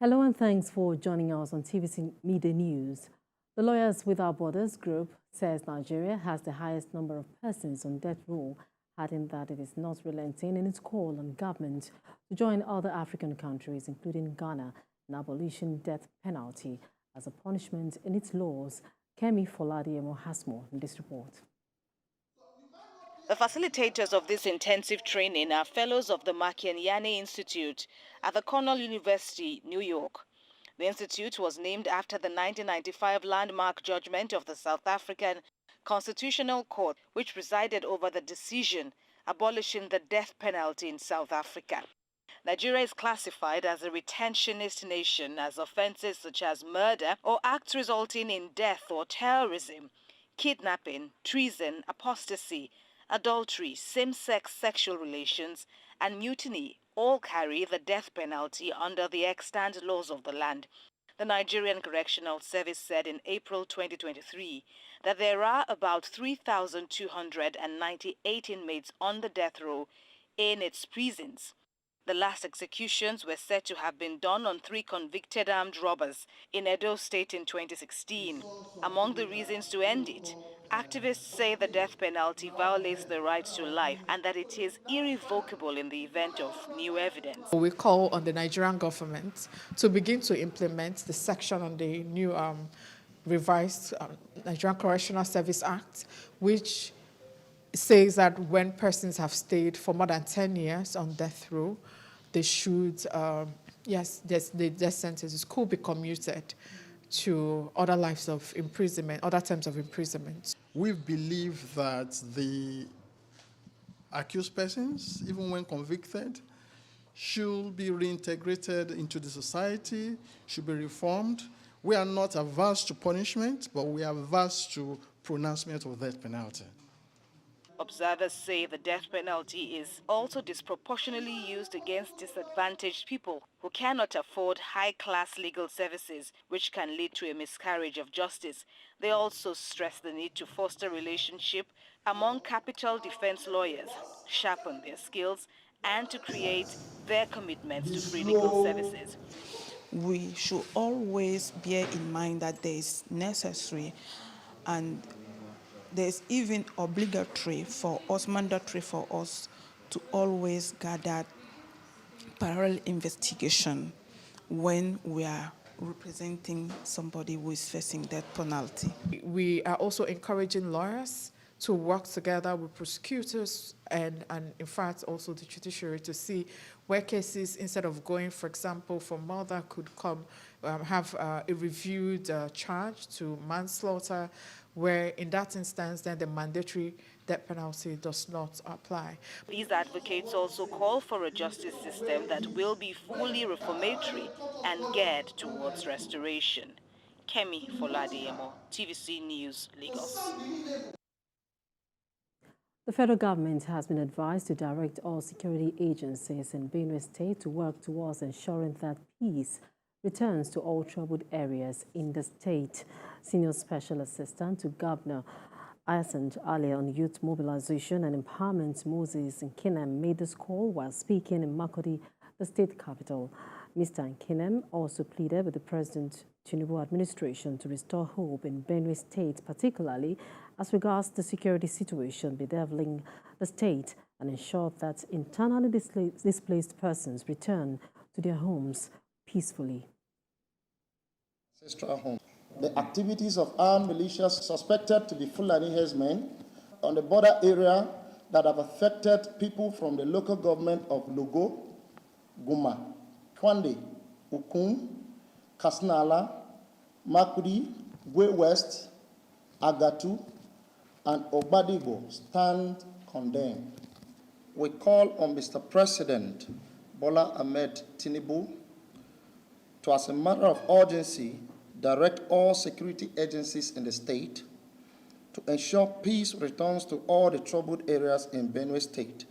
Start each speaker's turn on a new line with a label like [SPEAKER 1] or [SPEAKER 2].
[SPEAKER 1] Hello and thanks for joining us on TVC News. The Lawyers Without Borders group says Nigeria has the highest number of persons on death row, adding that it is not relenting in its call on government to join other African countries, including Ghana, in abolishing death penalty as a punishment in its laws. Kemi Foladiemo has more in this report.
[SPEAKER 2] The facilitators of this intensive training are fellows of the Makianyane Institute at the Cornell University, New York. The institute was named after the 1995 landmark judgment of the South African Constitutional Court, which presided over the decision abolishing the death penalty in South Africa. Nigeria is classified as a retentionist nation as offenses such as murder or acts resulting in death or terrorism, kidnapping, treason, apostasy, adultery, same-sex sexual relations, and mutiny all carry the death penalty under the extant laws of the land. The Nigerian Correctional Service said in April 2023 that there are about 3,298 inmates on the death row in its prisons. The last executions were said to have been done on 3 convicted armed robbers in Edo State in 2016. Among the reasons to end it, activists say the death penalty violates the right to life and that it is irrevocable in the event of new evidence.
[SPEAKER 3] We call on the Nigerian government to begin to implement the section on the new revised Nigerian Correctional Service Act, which says that when persons have stayed for more than 10 years on death row, they should, the death sentences could be commuted to other lives of imprisonment, other terms of imprisonment.
[SPEAKER 4] We believe that the accused persons, even when convicted, should be reintegrated into the society, should be reformed. We are not averse to punishment, but we are averse to pronouncement of death penalty.
[SPEAKER 2] Observers say the death penalty is also disproportionately used against disadvantaged people who cannot afford high-class legal services, which can lead to a miscarriage of justice. They also stress the need to foster relationship among capital defense lawyers, sharpen their skills, and to create their commitments to free legal services.
[SPEAKER 5] We should always bear in mind that there is necessary and there's even obligatory for us, mandatory for us to always gather parallel investigation when we are representing somebody who is facing death penalty.
[SPEAKER 3] We are also encouraging lawyers to work together with prosecutors and in fact also the judiciary to see where cases, instead of going, for example, for murder, could come have a reviewed charge to manslaughter, where in that instance then the mandatory death penalty does not apply.
[SPEAKER 2] These advocates also call for a justice system that will be fully reformatory and geared towards restoration. Kemi Foladiemo, TVC News, Lagos.
[SPEAKER 1] The federal government has been advised to direct all security agencies in Benue State to work towards ensuring that peace returns to all troubled areas in the state. Senior Special Assistant to Governor Ayasand Ali on Youth Mobilization and Empowerment, Moses Nkinem, made this call while speaking in Makurdi, the state capital. Mr. Nkinem also pleaded with the President Tinubu administration to restore hope in Benue State, particularly as regards the security situation bedeviling the state, and ensure that internally displaced persons return to their homes peacefully.
[SPEAKER 6] Ancestral home. The activities of armed militias suspected to be Fulani herdsmen on the border area that have affected people from the local government of Logo, Guma, Kwande, Ukum, Kasnala, Makudi, Gwe West, Agatu, and Ogbadigo stand condemned. We call on Mr. President Bola Ahmed Tinubu to, as a matter of urgency, direct all security agencies in the state to ensure peace returns to all the troubled areas in Benue State,